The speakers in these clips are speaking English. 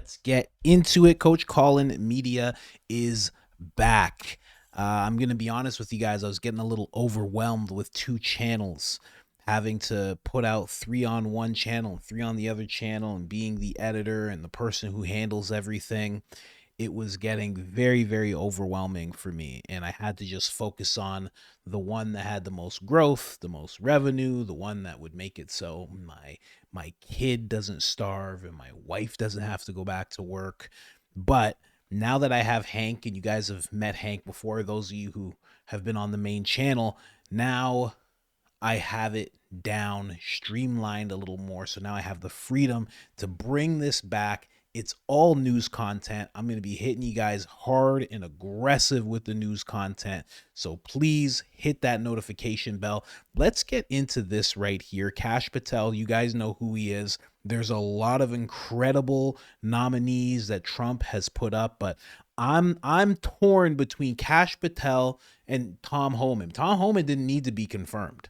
Let's get into it. Coach Colin Media is back. I'm going to be honest with you guys. I was getting a little overwhelmed with two channels, having to put out 3 on one channel and 3 on the other channel, and being the editor and the person who handles everything. It was getting very, very overwhelming for me, and I had to just focus on the one that had the most growth, the most revenue, the one that would make it so my kid doesn't starve and my wife doesn't have to go back to work. But now that I have Hank, and you guys have met Hank before, those of you who have been on the main channel, now I have it down, streamlined a little more. So now I have the freedom to bring this back. It's all news content. I'm going to be hitting you guys hard and aggressive with the news content. So please hit that notification bell. Let's get into this right here. Kash Patel, you guys know who he is. There's a lot of incredible nominees that Trump has put up, but I'm torn between Kash Patel and Tom Homan. Tom Homan didn't need to be confirmed.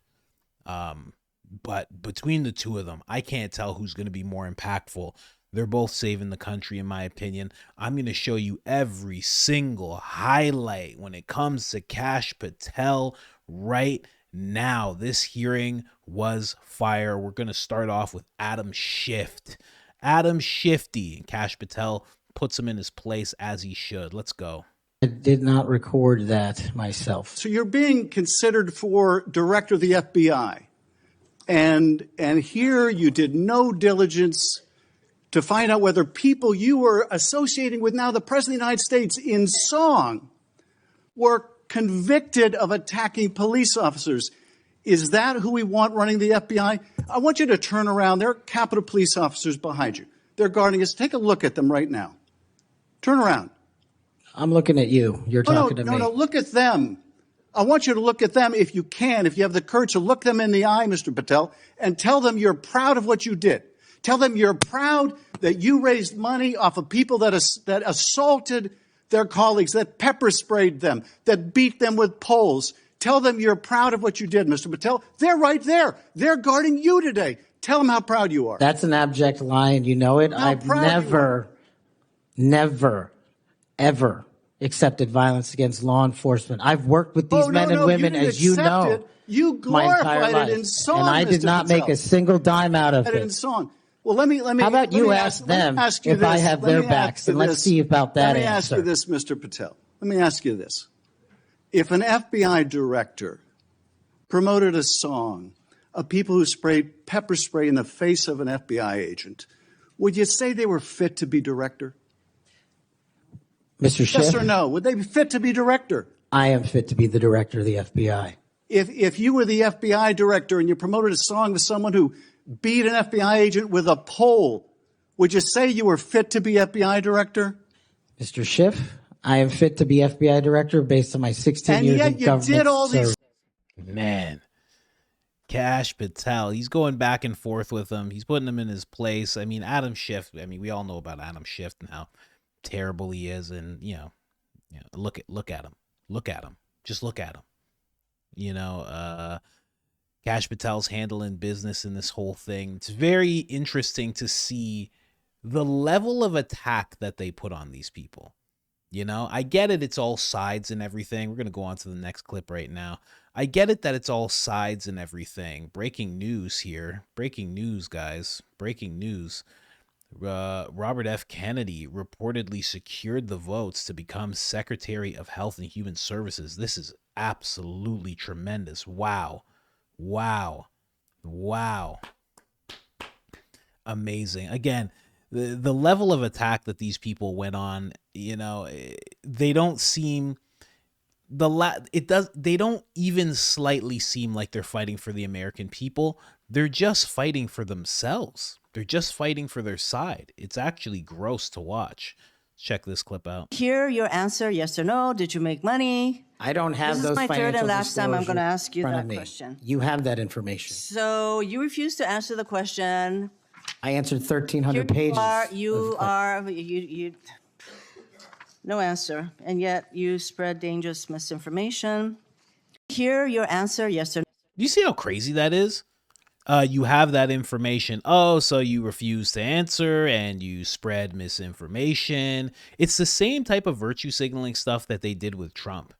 But between the two of them, I can't tell who's going to be more impactful. They're both saving the country, in my opinion. I'm going to show you every single highlight when it comes to Kash Patel right now. This hearing was fire. We're going to start off with Adam Schiff. Adam Shifty, and Kash Patel puts him in his place as he should. Let's go. I did not record that myself. So you're being considered for director of the FBI. And here you did no diligence to find out whether people you were associating with now the President of the United States in song were convicted of attacking police officers. Is that who we want running the FBI? I want you to turn around. There are Capitol Police officers behind you. They're guarding us. Take a look at them right now. Turn around. I'm looking at you. You're talking to me. No, look at them. I want you to look at them if you can, if you have the courage to look them in the eye, Mr. Patel, and tell them you're proud of what you did. Tell them you're proud that you raised money off of people that assaulted their colleagues, that pepper sprayed them, that beat them with poles. Tell them you're proud of what you did, Mr. Patel. They're right there. They're guarding you today. Tell them how proud you are. That's an abject lie, and you know it. I've never, ever accepted violence against law enforcement. I've worked with these men and women, as you know, you my entire life, it in song, and I did Mr. not Patel. make a single dime out of it. In song. Well, let me. How about you ask them if I have their backs, and let's see about that answer. Let me answer. ask you this, Mr. Patel. Let me ask you this. If an FBI director promoted a song of people who sprayed pepper spray in the face of an FBI agent, would you say they were fit to be director? Mr. Schiff? Yes or no? Would they be fit to be director? I am fit to be the director of the FBI. If you were the FBI director and you promoted a song with someone who beat an FBI agent with a pole, would you say you were fit to be FBI director? Mr. Schiff, I am fit to be FBI director based on my 16 years in government did all service. Man, Kash Patel, he's going back and forth with him. He's putting him in his place. I mean, Adam Schiff, we all know about Adam Schiff and how terrible he is. And, look at him. Look at him. Just look at him. Kash Patel's handling business in this whole thing. It's very interesting to see the level of attack that they put on these people. I get it. It's all sides and everything. We're going to go on to the next clip right now. I get it that it's all sides and everything. Breaking news here. Breaking news, guys. Breaking news. Robert F. Kennedy reportedly secured the votes to become Secretary of Health and Human Services. This is absolutely tremendous. Wow. Amazing. Again, the level of attack that these people went on, they don't seem they don't even slightly seem like they're fighting for the American people. They're just fighting for themselves. They're just fighting for their side. It's actually gross to watch. Check this clip out. Hear your answer, yes or no. Did you make money? I don't have those financial disclosures. This is my third and last time I'm going to ask you that question. You have that information. So you refuse to answer the question. I answered 1,300 pages. No answer. And yet you spread dangerous misinformation. Hear your answer, yes or no. Do you see how crazy that is? you have that information. Oh, so you refuse to answer and you spread misinformation. It's the same type of virtue signaling stuff that they did with Trump,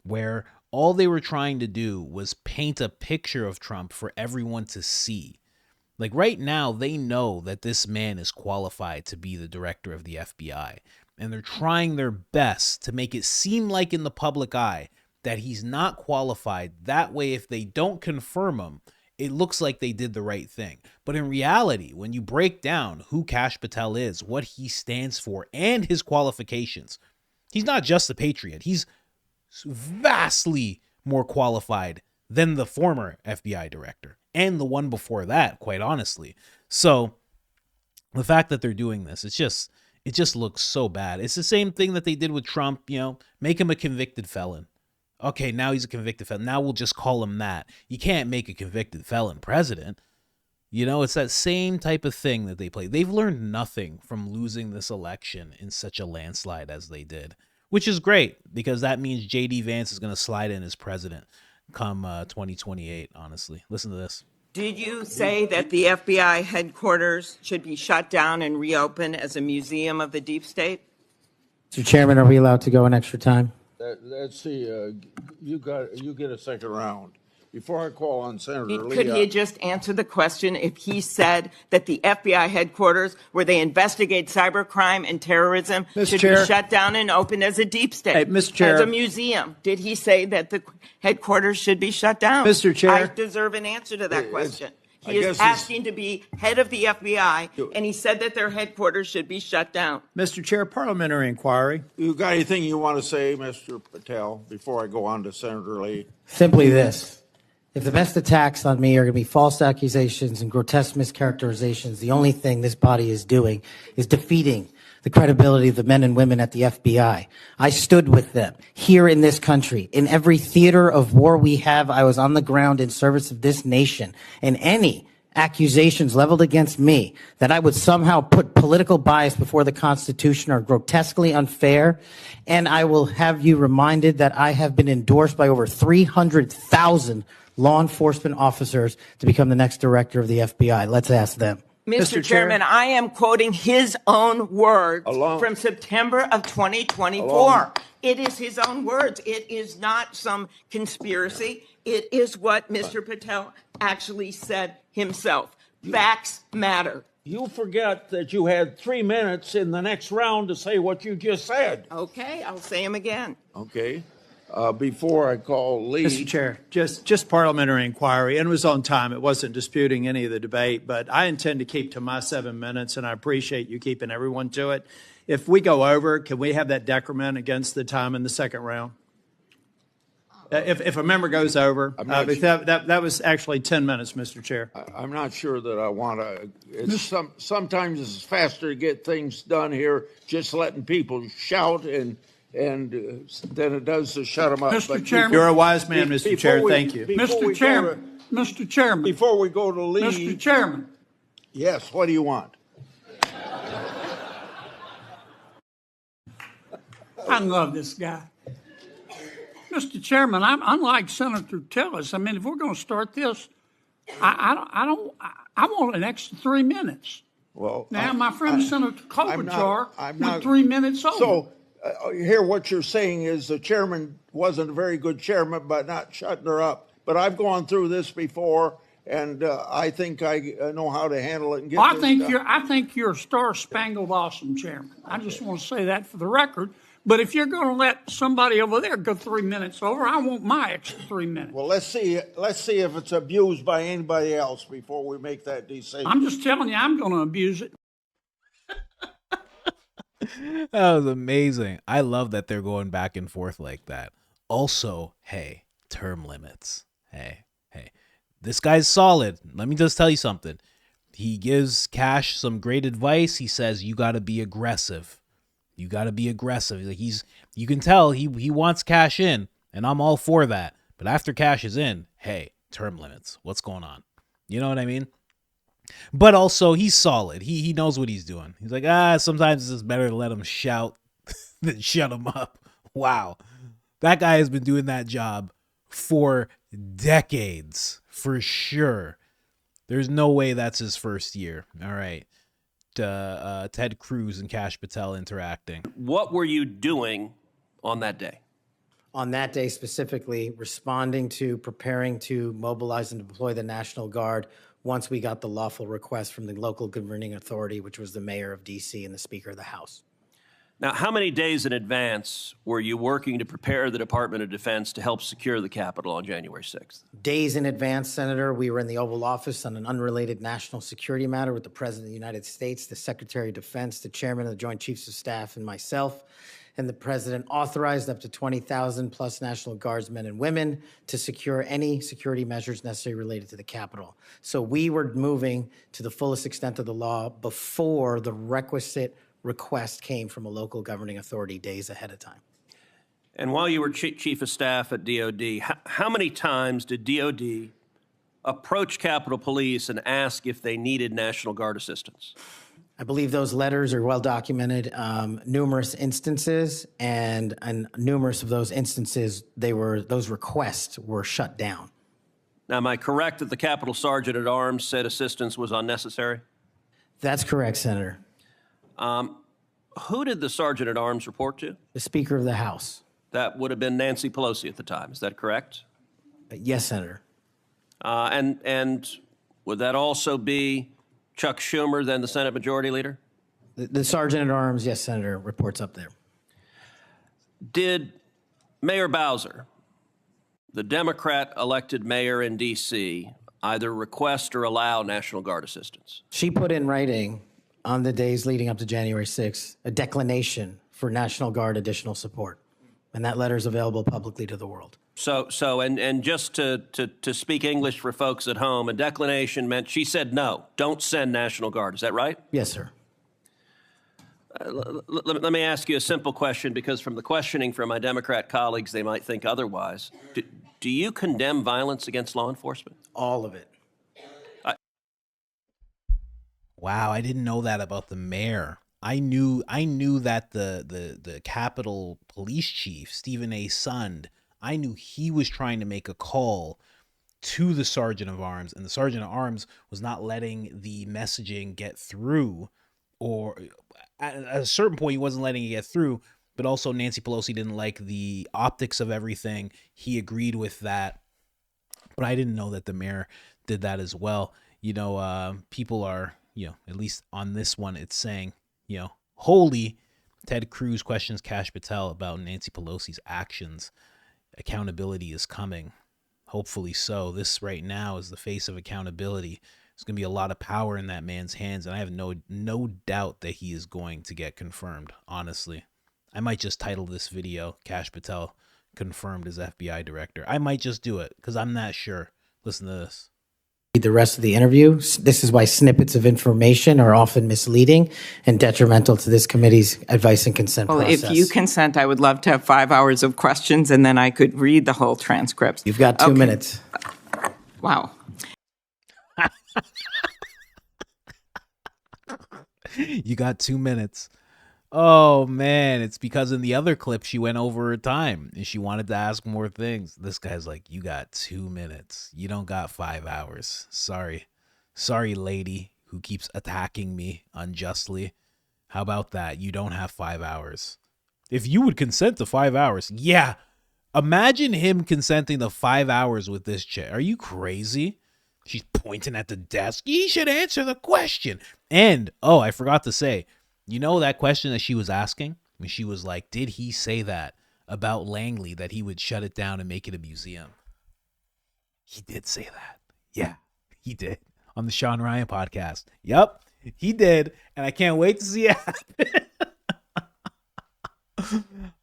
where all they were trying to do was paint a picture of Trump for everyone to see. Like right now, they know that this man is qualified to be the director of the FBI, and they're trying their best to make it seem like in the public eye that he's not qualified. That way, if they don't confirm him, it looks like they did the right thing. But in reality, when you break down who Kash Patel is, what he stands for, and his qualifications, he's not just a patriot. He's vastly more qualified than the former FBI director and the one before that, quite honestly. So the fact that they're doing this, it just looks so bad. It's the same thing that they did with Trump, make him a convicted felon. Okay, now he's a convicted felon. Now we'll just call him that. You can't make a convicted felon president. It's that same type of thing that they play. They've learned nothing from losing this election in such a landslide as they did, which is great because that means J.D. Vance is going to slide in as president come 2028, honestly. Listen to this. Did you say that the FBI headquarters should be shut down and reopened as a museum of the deep state? Mr. Chairman, are we allowed to go an extra time? Let's see. You get a second round. Before I call on Senator Lee. Could he just answer the question if he said that the FBI headquarters, where they investigate cybercrime and terrorism, should be shut down and opened as a deep state, hey, Mr. Chair. as a museum? Did he say that the headquarters should be shut down? Mr. Chair. I deserve an answer to that question. He is asking to be head of the FBI, and he said that their headquarters should be shut down. Mr. Chair, parliamentary inquiry. You got anything you want to say, Mr. Patel, before I go on to Senator Lee? Simply this. If the best attacks on me are going to be false accusations and grotesque mischaracterizations, the only thing this body is doing is defeating the credibility of the men and women at the FBI. I stood with them here in this country. In every theater of war we have, I was on the ground in service of this nation. And any accusations leveled against me that I would somehow put political bias before the Constitution are grotesquely unfair. And I will have you reminded that I have been endorsed by over 300,000 law enforcement officers to become the next director of the FBI. Let's ask them. Mr. Chairman, I am quoting his own words from September of 2024. It is his own words. It is not some conspiracy. It is what Mr. Patel actually said himself. Facts matter. You forget that you had 3 minutes in the next round to say what you just said. Okay, I'll say them again. Okay. Before I call Lee. Mr. Chair, just parliamentary inquiry, and it was on time. It wasn't disputing any of the debate, but I intend to keep to my 7 minutes, and I appreciate you keeping everyone to it. If we go over, can we have that decrement against the time in the second round? If a member goes over, that was actually 10 minutes, Mr. Chair. I'm not sure that I want to. Sometimes it's faster to get things done here, just letting people shout and than it does to shut them up. Mr. Chairman, you're a wise man, Mr. Chair. Thank you, Mr. Chairman. Mr. Chairman. Before we go to Lee, Mr. Chairman. Yes. What do you want? I love this guy. Mr. Chairman, I'm unlike Senator Tillis. I mean, if we're going to start this, I want an extra 3 minutes. Well, now my friend Senator Klobuchar went 3 minutes over. So here, what you're saying is the chairman wasn't a very good chairman by not shutting her up. But I've gone through this before, and I think I know how to handle it and get well, this done. I think you're a star-spangled awesome chairman. I just want to say that for the record. But if you're going to let somebody over there go 3 minutes over, I want my extra 3 minutes. Well, let's see if it's abused by anybody else before we make that decision. I'm just telling you, I'm going to abuse it. That was amazing. I love that they're going back and forth like that. Also, hey, term limits. Hey, this guy's solid. Let me just tell you something. He gives Kash some great advice. He says, you got to be aggressive. You got to be aggressive. Like you can tell he wants Kash in, and I'm all for that. But after Kash is in, hey, term limits. What's going on? You know what I mean? But also, he's solid. He knows what he's doing. He's like, sometimes it's just better to let him shout than shut him up. Wow. That guy has been doing that job for decades, for sure. There's no way that's his first year. All right. Ted Cruz and Kash Patel interacting. What were you doing on that day? On that day specifically, responding to preparing to mobilize and deploy the National Guard once we got the lawful request from the local governing authority, which was the mayor of D.C. and the Speaker of the House. Now, how many days in advance were you working to prepare the Department of Defense to help secure the Capitol on January 6th? Days in advance, Senator, we were in the Oval Office on an unrelated national security matter with the President of the United States, the Secretary of Defense, the Chairman of the Joint Chiefs of Staff, and myself. And the President authorized up to 20,000 plus National Guardsmen and women to secure any security measures necessary related to the Capitol. So we were moving to the fullest extent of the law before the requisite request came from a local governing authority days ahead of time. And while you were Chief of Staff at DOD, how many times did DOD approach Capitol Police and ask if they needed National Guard assistance? I believe those letters are well documented, numerous instances, and numerous of those instances, those requests were shut down. Now, am I correct that the Capitol Sergeant at Arms said assistance was unnecessary? That's correct, Senator. Who did the Sergeant at Arms report to? The Speaker of the House. That would have been Nancy Pelosi at the time. Is that correct? Yes, Senator. And would that also be Chuck Schumer, then the Senate Majority Leader? The Sergeant at Arms, yes, Senator, reports up there. Did Mayor Bowser, the Democrat-elected mayor in D.C., either request or allow National Guard assistance? She put in writing on the days leading up to January 6th a declination for National Guard additional support. And that letter is available publicly to the world. And just to speak English for folks at home, a declination meant she said no, don't send National Guard. Is that right? Yes, sir. Let me ask you a simple question, because from the questioning from my Democrat colleagues, they might think otherwise. Do you condemn violence against law enforcement? All of it. Wow, I didn't know that about the mayor. I knew that the Capitol Police Chief, Stephen A. Sund, I knew he was trying to make a call to the Sergeant of Arms, and the Sergeant of Arms was not letting the messaging get through, or at a certain point he wasn't letting it get through, but also Nancy Pelosi didn't like the optics of everything. He agreed with that, but I didn't know that the mayor did that as well. You know, people are, you know, at least on this one, it's saying, you know, holy, Ted Cruz questions Kash Patel about Nancy Pelosi's actions. Accountability is coming. Hopefully so. This right now is the face of accountability. There's going to be a lot of power in that man's hands, and I have no doubt that he is going to get confirmed, honestly. I might just title this video, Kash Patel confirmed as FBI director. I might just do it, because I'm not sure. Listen to this. The rest of the interview. This is why snippets of information are often misleading and detrimental to this committee's advice and consent process. If you consent, I would love to have 5 hours of questions, and then I could read the whole transcript. You've got 2 minutes. Wow. You got 2 minutes. Oh, man. It's because in the other clip, she went over her time and she wanted to ask more things. This guy's like, you got 2 minutes. You don't got 5 hours. Sorry. Sorry, lady who keeps attacking me unjustly. How about that? You don't have 5 hours. If you would consent to 5 hours. Yeah. Imagine him consenting to 5 hours with this chick. Are you crazy? She's pointing at the desk. He should answer the question. And, oh, I forgot to say, you know that question that she was asking? I mean, she was like, did he say that about Langley, that he would shut it down and make it a museum? He did say that. Yeah, he did. On the Sean Ryan podcast. Yep, he did. And I can't wait to see it happen.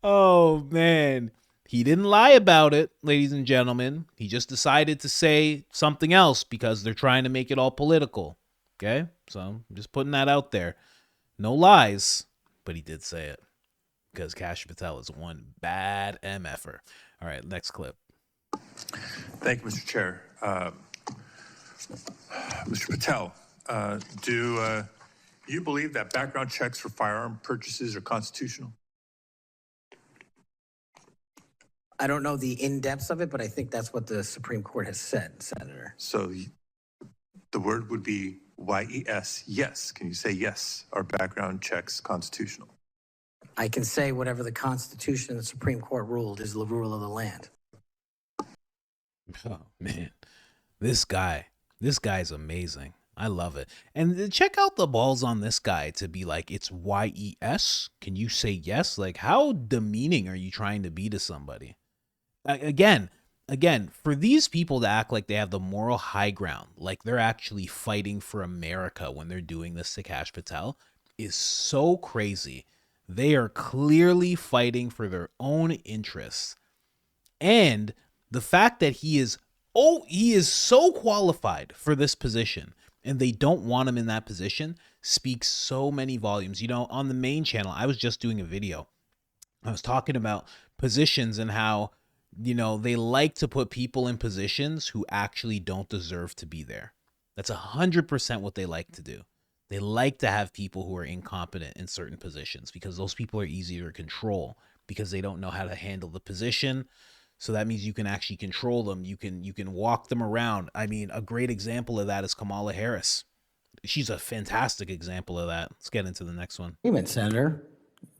Oh, man. He didn't lie about it, ladies and gentlemen. He just decided to say something else because they're trying to make it all political. Okay? So I'm just putting that out there. No lies, but he did say it because Kash Patel is one bad MFer. All right, next clip. Thank you, Mr. Chair. Mr. Patel, do you believe that background checks for firearm purchases are constitutional? I don't know the in-depths of it, but I think that's what the Supreme Court has said, Senator. So The word would be yes. Yes. Can you say yes? Are background checks constitutional? I can say whatever the Constitution and the Supreme Court ruled is the rule of the land. Oh man, this guy's amazing. I love it. And check out the balls on this guy to be like, it's yes. Can you say yes? Like, how demeaning are you trying to be to somebody? Again, for these people to act like they have the moral high ground, like they're actually fighting for America when they're doing this to Kash Patel, is so crazy. They are clearly fighting for their own interests. And the fact that he is so qualified for this position and they don't want him in that position speaks so many volumes. You know, on the main channel, I was just doing a video. I was talking about positions and how, you know, they like to put people in positions who actually don't deserve to be there. That's 100% what they like to do. They like to have people who are incompetent in certain positions because those people are easier to control because they don't know how to handle the position. So that means you can actually control them. You can walk them around. I mean, a great example of that is Kamala Harris. She's a fantastic example of that. Let's get into the next one. Wait a minute, Senator.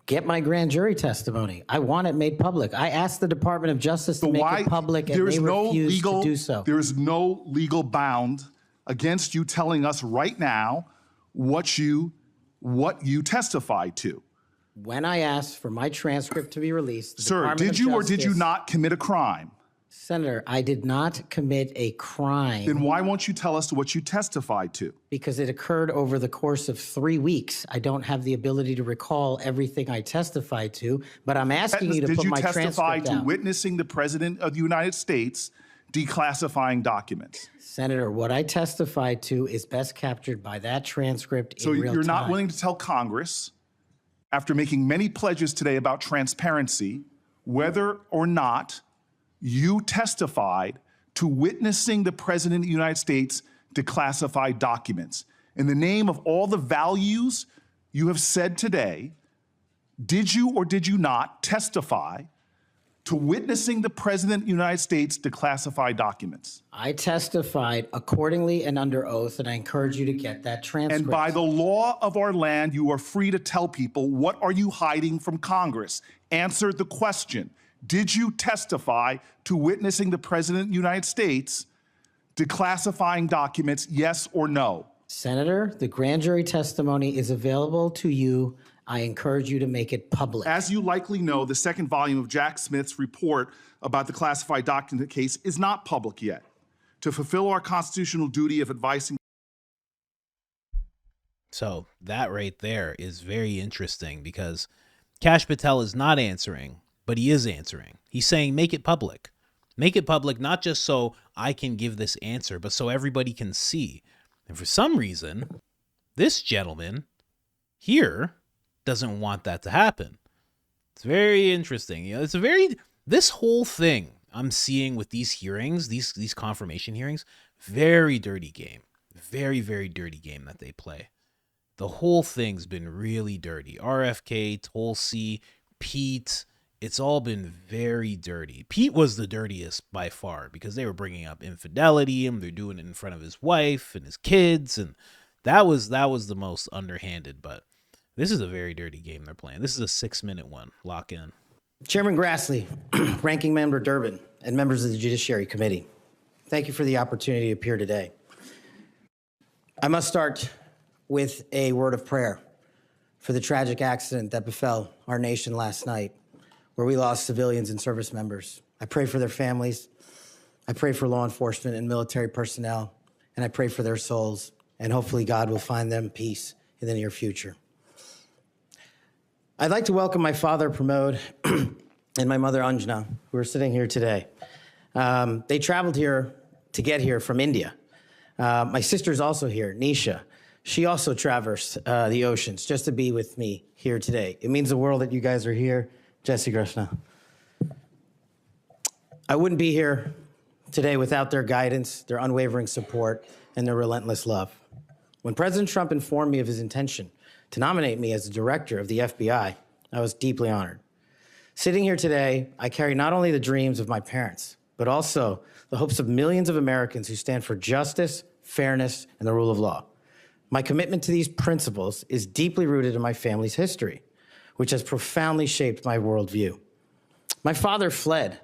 Get my grand jury testimony. I want it made public. I asked the Department of Justice to make it public, and they refused to do so. There is no legal bound against you telling us right now what you testified to. When I asked for my transcript to be released, Sir, did you or did you not commit a crime? Senator, I did not commit a crime. Then why won't you tell us what you testified to? Because it occurred over the course of 3 weeks. I don't have the ability to recall everything I testified to, but I'm asking you to put my transcript Did you testify to out. witnessing the President of the United States declassifying documents? Senator, what I testified to is best captured by that transcript in real time. So you're not willing to tell Congress, after making many pledges today about transparency, whether or not you testified to witnessing the President of the United States declassify documents. In the name of all the values you have said today, did you or did you not testify to witnessing the President of the United States declassify documents? I testified accordingly and under oath, and I encourage you to get that transcript. And by the law of our land, you are free to tell people, what are you hiding from Congress? Answer the question. Did you testify to witnessing the President of the United States declassifying documents, yes or no? Senator, the grand jury testimony is available to you. I encourage you to make it public. As you likely know, the second volume of Jack Smith's report about the classified document case is not public yet. To fulfill our constitutional duty of advising. So that right there is very interesting because Kash Patel is not answering, but he is answering. He's saying, make it public. Make it public, not just so I can give this answer, but so everybody can see. And for some reason, this gentleman here doesn't want that to happen. It's very interesting. You know, this whole thing I'm seeing with these hearings, these confirmation hearings, very dirty game. Very, very dirty game that they play. The whole thing's been really dirty. RFK, Tulsi, Pete, it's all been very dirty. Pete was the dirtiest by far because they were bringing up infidelity and they're doing it in front of his wife and his kids, and that was the most underhanded. But this is a very dirty game they're playing. This is a 6-minute one. Lock in. Chairman Grassley, Ranking Member Durbin, and members of the Judiciary Committee, thank you for the opportunity to appear today. I must start with a word of prayer for the tragic accident that befell our nation last night, where we lost civilians and service members. I pray for their families. I pray for law enforcement and military personnel, and I pray for their souls, and hopefully God will find them peace in the near future. I'd like to welcome my father, Pramod, and my mother, Anjana, who are sitting here today. They traveled here to get here from India. My sister's also here, Nisha. She also traversed the oceans just to be with me here today. It means the world that you guys are here. Jesse Krishna. I wouldn't be here today without their guidance, their unwavering support, and their relentless love. When President Trump informed me of his intention to nominate me as the director of the FBI, I was deeply honored. Sitting here today, I carry not only the dreams of my parents, but also the hopes of millions of Americans who stand for justice, fairness, and the rule of law. My commitment to these principles is deeply rooted in my family's history, which has profoundly shaped my worldview. My father fled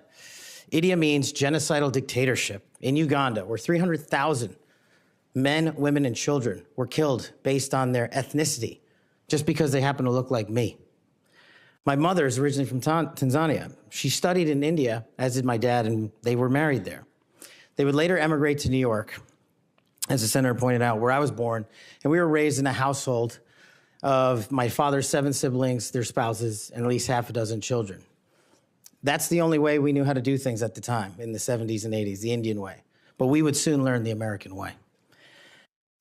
Idi Amin's genocidal dictatorship in Uganda, where 300,000 men, women, and children were killed based on their ethnicity, just because they happen to look like me. My mother is originally from Tanzania. She studied in India, as did my dad, and they were married there. They would later emigrate to New York, as the senator pointed out, where I was born, and we were raised in a household of my father's 7 siblings, their spouses, and at least half a dozen children. That's the only way we knew how to do things at the time, in the 70s and 80s, the Indian way. But we would soon learn the American way.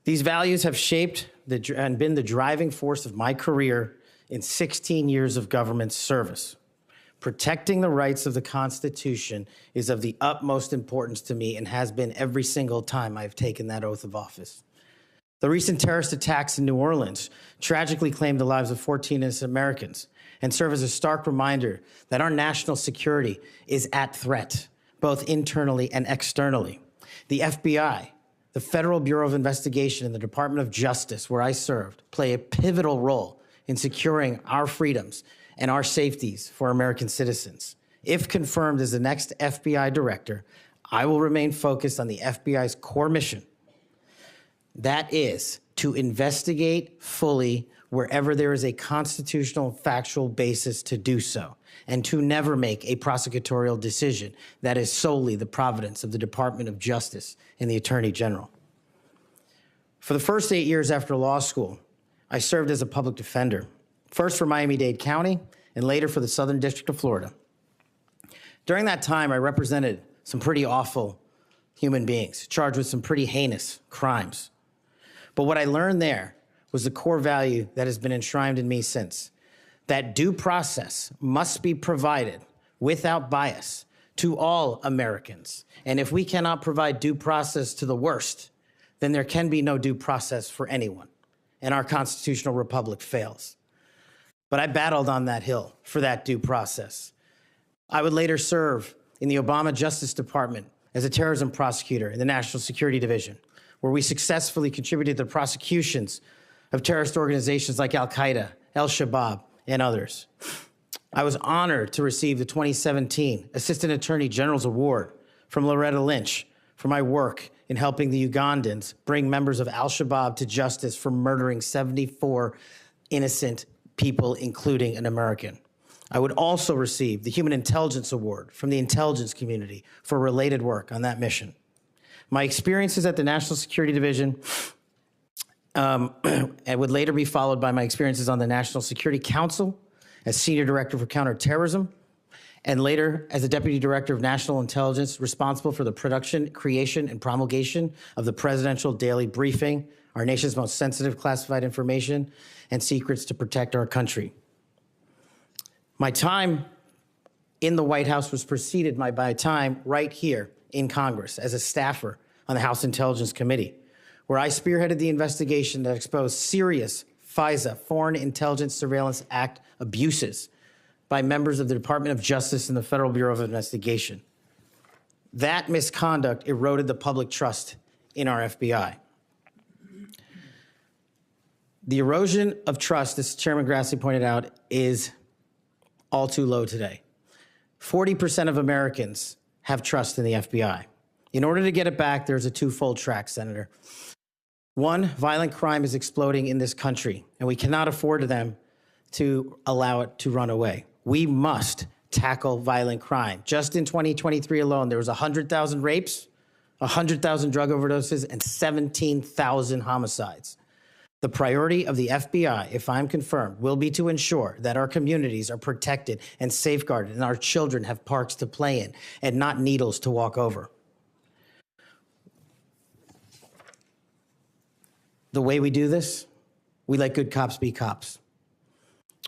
These values have shaped and been the driving force of my career in 16 years of government service. Protecting the rights of the Constitution is of the utmost importance to me and has been every single time I've taken that oath of office. The recent terrorist attacks in New Orleans tragically claimed the lives of 14 innocent Americans and serve as a stark reminder that our national security is at threat, both internally and externally. The FBI, the Federal Bureau of Investigation, and the Department of Justice, where I served, play a pivotal role in securing our freedoms and our safeties for American citizens. If confirmed as the next FBI director, I will remain focused on the FBI's core mission. That is to investigate fully wherever there is a constitutional factual basis to do so, and to never make a prosecutorial decision that is solely the providence of the Department of Justice and the Attorney General. For the first 8 years after law school, I served as a public defender, first for Miami-Dade County and later for the Southern District of Florida. During that time, I represented some pretty awful human beings, charged with some pretty heinous crimes. But what I learned there was the core value that has been enshrined in me since, that due process must be provided without bias to all Americans. And if we cannot provide due process to the worst, then there can be no due process for anyone, and our constitutional republic fails. But I battled on that hill for that due process. I would later serve in the Obama Justice Department as a terrorism prosecutor in the National Security Division, where we successfully contributed to the prosecutions of terrorist organizations like Al-Qaeda, Al-Shabaab, and others. I was honored to receive the 2017 Assistant Attorney General's Award from Loretta Lynch for my work in helping the Ugandans bring members of Al-Shabaab to justice for murdering 74 innocent people, including an American. I would also receive the Human Intelligence Award from the intelligence community for related work on that mission. My experiences at the National Security Division and would later be followed by my experiences on the National Security Council as Senior Director for Counterterrorism, and later as the Deputy Director of National Intelligence, responsible for the production, creation, and promulgation of the Presidential Daily Briefing, our nation's most sensitive classified information and secrets to protect our country. My time in the White House was preceded by my time right here in Congress as a staffer on the House Intelligence Committee, where I spearheaded the investigation that exposed serious FISA, Foreign Intelligence Surveillance Act, abuses by members of the Department of Justice and the Federal Bureau of Investigation. That misconduct eroded the public trust in our FBI. The erosion of trust, as Chairman Grassley pointed out, is all too low today. 40% of Americans have trust in the FBI. In order to get it back, there's a twofold track, Senator. One, violent crime is exploding in this country, and we cannot afford them to allow it to run away. We must tackle violent crime. Just in 2023 alone, there was 100,000 rapes, 100,000 drug overdoses, and 17,000 homicides. The priority of the FBI, if I'm confirmed, will be to ensure that our communities are protected and safeguarded and our children have parks to play in and not needles to walk over. The way we do this, we let good cops be cops.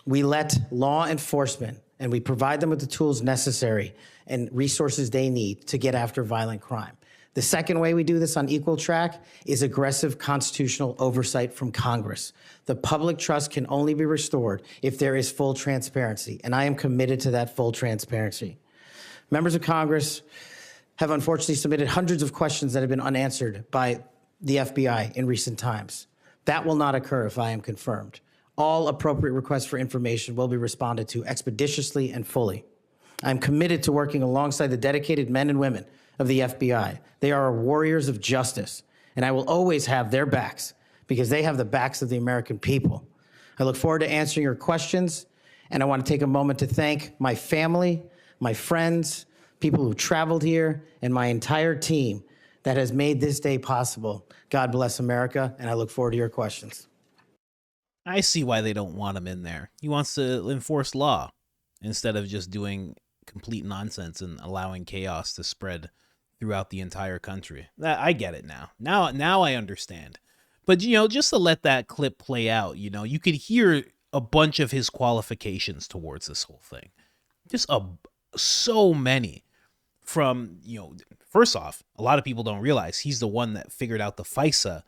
We let law enforcement, and we provide them with the tools necessary and resources they need to get after violent crime. The second way we do this on equal track is aggressive constitutional oversight from Congress. The public trust can only be restored if there is full transparency, and I am committed to that full transparency. Members of Congress have unfortunately submitted hundreds of questions that have been unanswered by the FBI in recent times. That will not occur if I am confirmed. All appropriate requests for information will be responded to expeditiously and fully. I'm committed to working alongside the dedicated men and women of the FBI. They are warriors of justice, and I will always have their backs because they have the backs of the American people. I look forward to answering your questions, and I want to take a moment to thank my family, my friends, people who traveled here, and my entire team that has made this day possible. God bless America, and I look forward to your questions. I see why they don't want him in there. He wants to enforce law instead of just doing complete nonsense and allowing chaos to spread throughout the entire country. I get it now. Now I understand. But, just to let that clip play out, you could hear a bunch of his qualifications towards this whole thing. Just so many. From, first off, a lot of people don't realize he's the one that figured out the FISA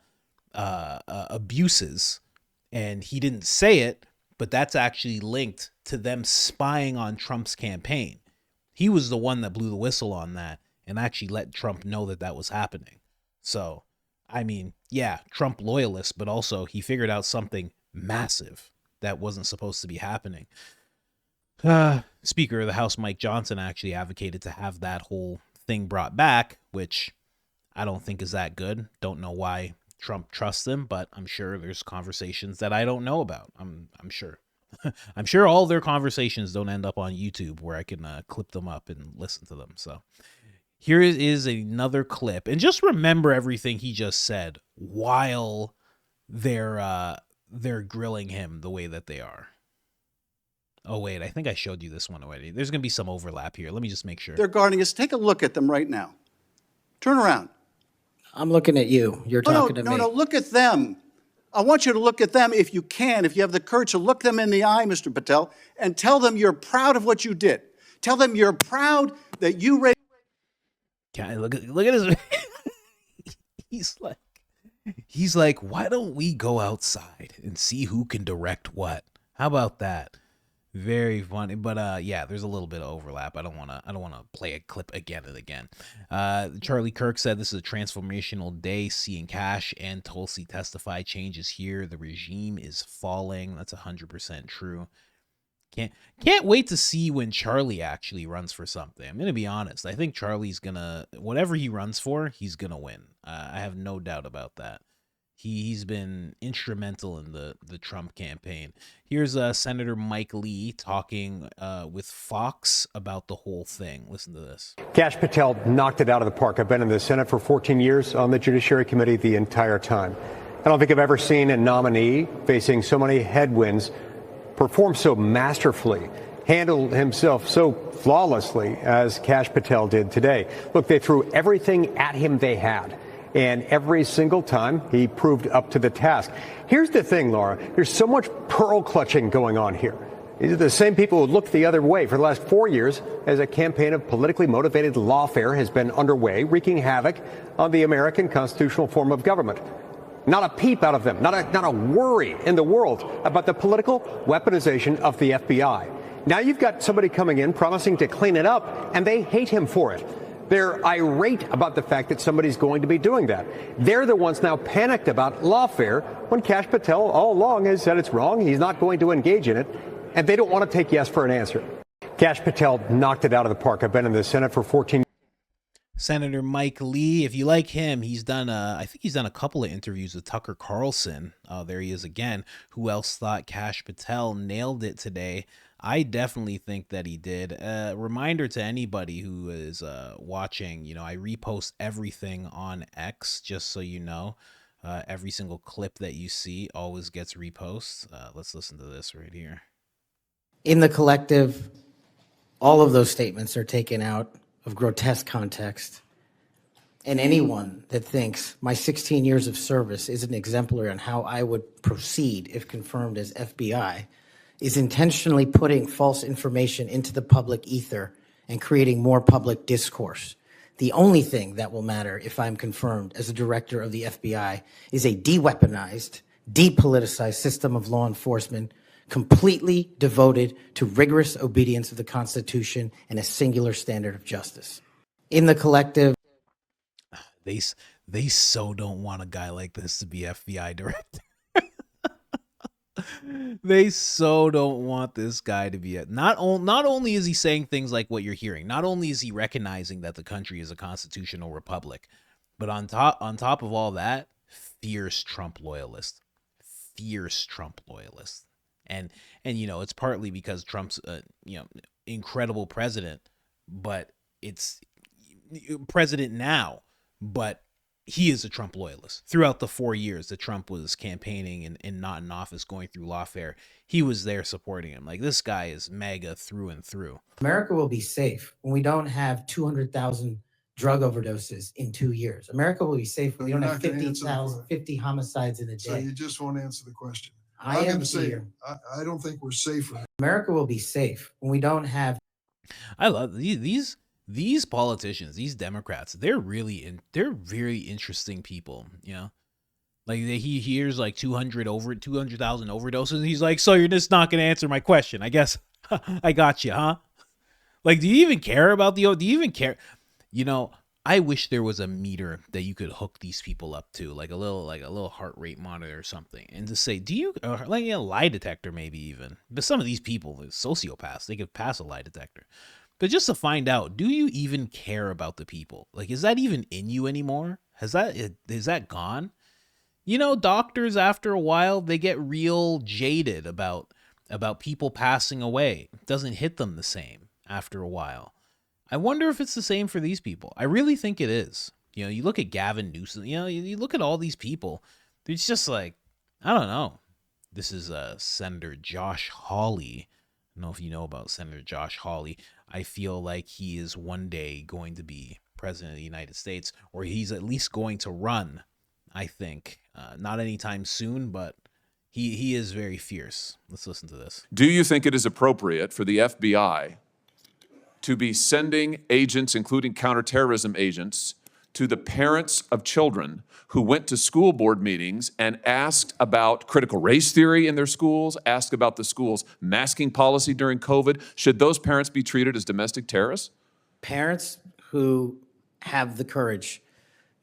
abuses, and he didn't say it, but that's actually linked to them spying on Trump's campaign. He was the one that blew the whistle on that and actually let Trump know that was happening. So, Trump loyalist, but also he figured out something massive that wasn't supposed to be happening. Speaker of the House Mike Johnson actually advocated to have that whole thing brought back, which I don't think is that good. Don't know why Trump trusts them, but I'm sure there's conversations that I don't know about. I'm sure. I'm sure all their conversations don't end up on YouTube where I can clip them up and listen to them. So here is another clip, and just remember everything he just said while they're grilling him the way that they are. Oh, wait, I think I showed you this one already. There's going to be some overlap here. Let me just make sure. They're guarding us. Take a look at them right now. Turn around. I'm looking at you. You're talking to me. No, look at them. I want you to look at them if you can, if you have the courage to look them in the eye, Mr. Patel, and tell them you're proud of what you did. Tell them you're proud that you raised. Can I look at his... He's like, why don't we go outside and see who can direct what? How about that? Very funny, but there's a little bit of overlap. I don't want to play a clip again and again. Charlie Kirk said this is a transformational day, seeing Kash and Tulsi testify. Changes here. The regime is falling. That's 100% true. Can't wait to see when Charlie actually runs for something. I'm gonna be honest. I think Charlie's gonna, whatever he runs for, he's gonna win. I have no doubt about that. He's been instrumental in the Trump campaign. Here's Senator Mike Lee talking with Fox about the whole thing. Listen to this. Kash Patel knocked it out of the park. I've been in the Senate for 14 years, on the Judiciary Committee the entire time. I don't think I've ever seen a nominee facing so many headwinds perform so masterfully, handle himself so flawlessly as Kash Patel did today. Look, they threw everything at him they had. And every single time, he proved up to the task. Here's the thing, Laura. There's so much pearl clutching going on here. These are the same people who looked the other way for the last 4 years as a campaign of politically motivated lawfare has been underway, wreaking havoc on the American constitutional form of government. Not a peep out of them, not a worry in the world about the political weaponization of the FBI. Now you've got somebody coming in promising to clean it up, and they hate him for it. They're irate about the fact that somebody's going to be doing that. They're the ones now panicked about lawfare when Kash Patel all along has said it's wrong. He's not going to engage in it, and they don't want to take yes for an answer. Kash Patel knocked it out of the park. I've been in the Senate for 14 years. Senator Mike Lee, if you like him, he's done I think he's done a couple of interviews with Tucker Carlson. There he is again. Who else thought Kash Patel nailed it today? I definitely think that he did. Reminder to anybody who is watching, I repost everything on X, just so you know. Every single clip that you see always gets repost. Let's listen to this right here. In the collective, all of those statements are taken out of grotesque context. And anyone that thinks my 16 years of service isn't exemplary on how I would proceed if confirmed as FBI is intentionally putting false information into the public ether and creating more public discourse. The only thing that will matter if I'm confirmed as a director of the FBI is a de-weaponized, depoliticized system of law enforcement completely devoted to rigorous obedience of the Constitution and a singular standard of justice. In the collective, They so don't want a guy like this to be FBI director. They so don't want this guy to be not only is he saying things like what you're hearing, not only is he recognizing that the country is a constitutional republic, but on top of all that, fierce Trump loyalist. And it's partly because Trump's incredible president, but it's president now, but he is a Trump loyalist. Throughout the 4 years that Trump was campaigning and not in office, going through lawfare, he was there supporting him. Like, this guy is MAGA through and through. America will be safe when we don't have 200,000 drug overdoses in 2 years. America will be safe when we don't have 50 homicides in a day. So you just won't answer the question. I'm going to say, I don't think we're safer. America will be safe when we don't have. I love these politicians, these Democrats. They're very interesting people. Like, he hears like 200,000 overdoses, and he's like, "So you're just not going to answer my question? I guess I got you, huh?" Like, do you even care about do you even care? I wish there was a meter that you could hook these people up to, like a little heart rate monitor or something, and to say, do you like a lie detector maybe even? But some of these people, they're sociopaths, they could pass a lie detector. But just to find out, do you even care about the people? Like, is that even in you anymore? Is that gone? Doctors, after a while, they get real jaded about people passing away. It doesn't hit them the same after a while. I wonder if it's the same for these people. I really think it is. You look at Gavin Newsom, you look at all these people. It's just like, I don't know. This is Senator Josh Hawley. I don't know if you know about Senator Josh Hawley. I feel like he is one day going to be president of the United States, or he's at least going to run, I think. Not anytime soon, but he is very fierce. Let's listen to this. Do you think it is appropriate for the FBI to be sending agents, including counterterrorism agents, to the parents of children who went to school board meetings and asked about critical race theory in their schools, asked about the school's masking policy during COVID? Should those parents be treated as domestic terrorists? Parents who have the courage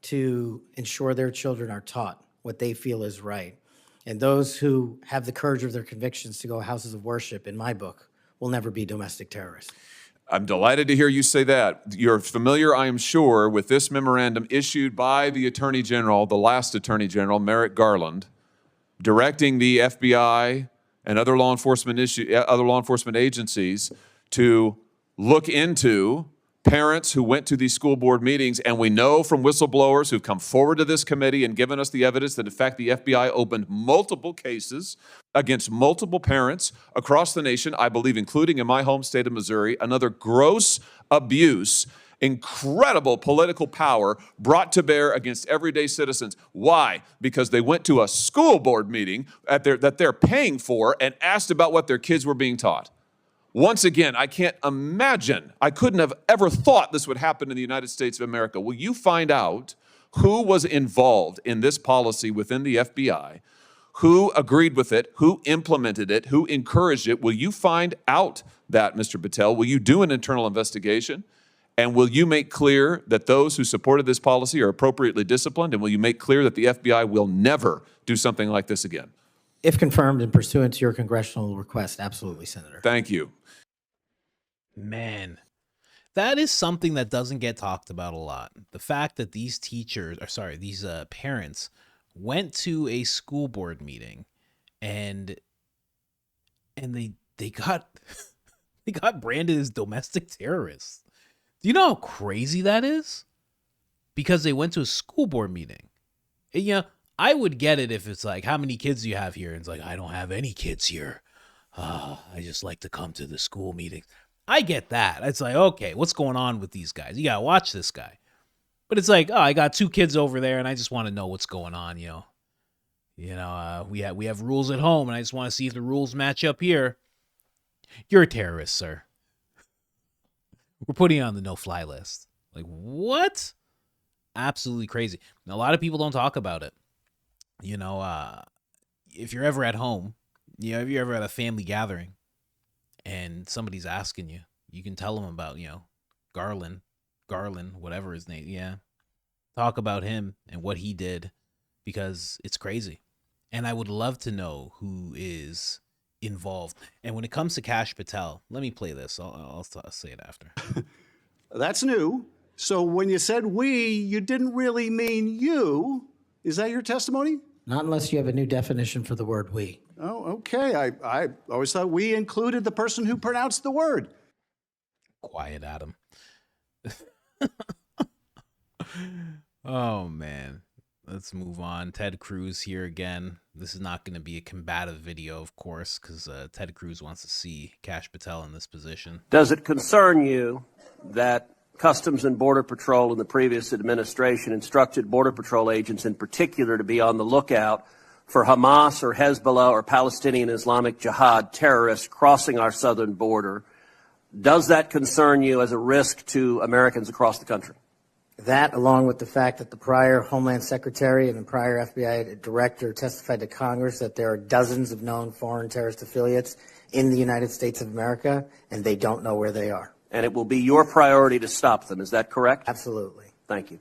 to ensure their children are taught what they feel is right, and those who have the courage of their convictions to go houses of worship, in my book, will never be domestic terrorists. I'm delighted to hear you say that. You're familiar, I am sure, with this memorandum issued by the Attorney General, the last Attorney General, Merrick Garland, directing the FBI and other law enforcement agencies to look into parents who went to these school board meetings. And we know from whistleblowers who've come forward to this committee and given us the evidence that, in fact, the FBI opened multiple cases against multiple parents across the nation, I believe, including in my home state of Missouri. Another gross abuse, incredible political power brought to bear against everyday citizens. Why? Because they went to a school board meeting that they're paying for and asked about what their kids were being taught. Once again, I can't imagine, I couldn't have ever thought this would happen in the United States of America. Will you find out who was involved in this policy within the FBI, who agreed with it, who implemented it, who encouraged it? Will you find out that, Mr. Patel? Will you do an internal investigation? And will you make clear that those who supported this policy are appropriately disciplined? And will you make clear that the FBI will never do something like this again? If confirmed and pursuant to your congressional request, absolutely, Senator. Thank you. Man, that is something that doesn't get talked about a lot. The fact that these parents went to a school board meeting and they got they got branded as domestic terrorists. Do you know how crazy that is? Because they went to a school board meeting. And, I would get it if it's like, how many kids do you have here? And it's like, I don't have any kids here. I just like to come to the school meetings. I get that. It's like, okay, what's going on with these guys? You got to watch this guy. But it's like, oh, I got 2 kids over there and I just want to know what's going on, we have rules at home and I just want to see if the rules match up here. You're a terrorist, sir. We're putting you on the no-fly list. Like, what? Absolutely crazy. And a lot of people don't talk about it. If you're ever at home, if you're ever at a family gathering and somebody's asking you, you can tell them about, Garland, whatever his name. Yeah. talk about him and what he did because it's crazy. And I would love to know who is involved. And when it comes to Kash Patel, let me play this. I'll say it after. That's new. So when you said we, you didn't really mean you. Is that your testimony? Not unless you have a new definition for the word we. Oh, okay. I always thought we included the person who pronounced the word. Quiet, Adam. Oh, man. Let's move on. Ted Cruz here again. This is not going to be a combative video, of course, because Ted Cruz wants to see Kash Patel in this position. Does it concern you that Customs and Border Patrol in the previous administration instructed Border Patrol agents in particular to be on the lookout for Hamas or Hezbollah or Palestinian Islamic Jihad terrorists crossing our southern border? Does that concern you as a risk to Americans across the country? That, along with the fact that the prior Homeland Secretary and the prior FBI Director testified to Congress that there are dozens of known foreign terrorist affiliates in the United States of America, and they don't know where they are. And it will be your priority to stop them. Is that correct? Absolutely. Thank you.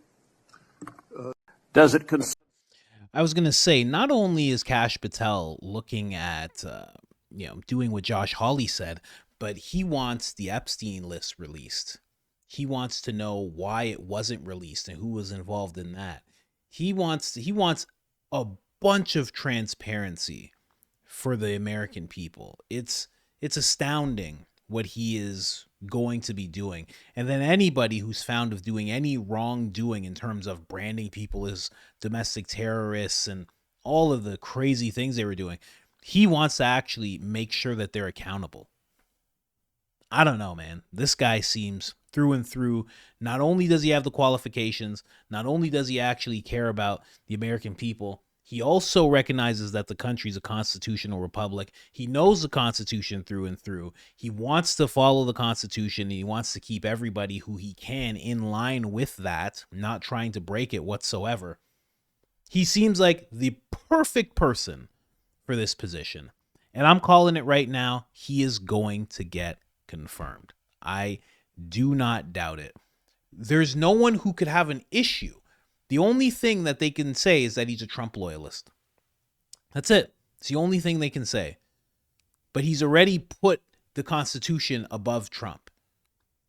Does it concern? I was going to say, not only is Kash Patel looking at, doing what Josh Hawley said, but he wants the Epstein list released. He wants to know why it wasn't released and who was involved in that. He wants a bunch of transparency for the American people. It's astounding what he is going to be doing. And then anybody who's found of doing any wrongdoing in terms of branding people as domestic terrorists and all of the crazy things they were doing, he wants to actually make sure that they're accountable. I don't know, man. This guy seems through and through, not only does he have the qualifications, not only does he actually care about the American people, he also recognizes that the country's a constitutional republic. He knows the Constitution through and through. He wants to follow the Constitution, and he wants to keep everybody who he can in line with that, not trying to break it whatsoever. He seems like the perfect person for this position. And I'm calling it right now. He is going to get confirmed. I do not doubt it. There's no one who could have an issue. The only thing that they can say is that he's a Trump loyalist. That's it. It's the only thing they can say. But he's already put the Constitution above Trump.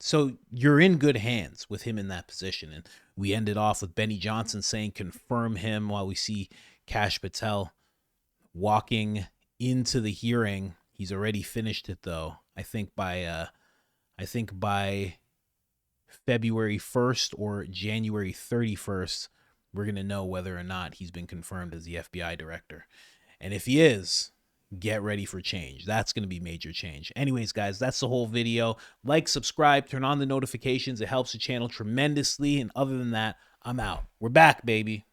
So you're in good hands with him in that position. And we ended off with Benny Johnson saying confirm him, while we see Kash Patel walking into the hearing. He's already finished it, though. I think by February 1st or January 31st, we're going to know whether or not he's been confirmed as the FBI director. And if he is, get ready for change. That's going to be major change. Anyways, guys, that's the whole video. Like, subscribe, turn on the notifications. It helps the channel tremendously. And other than that, I'm out. We're back, baby.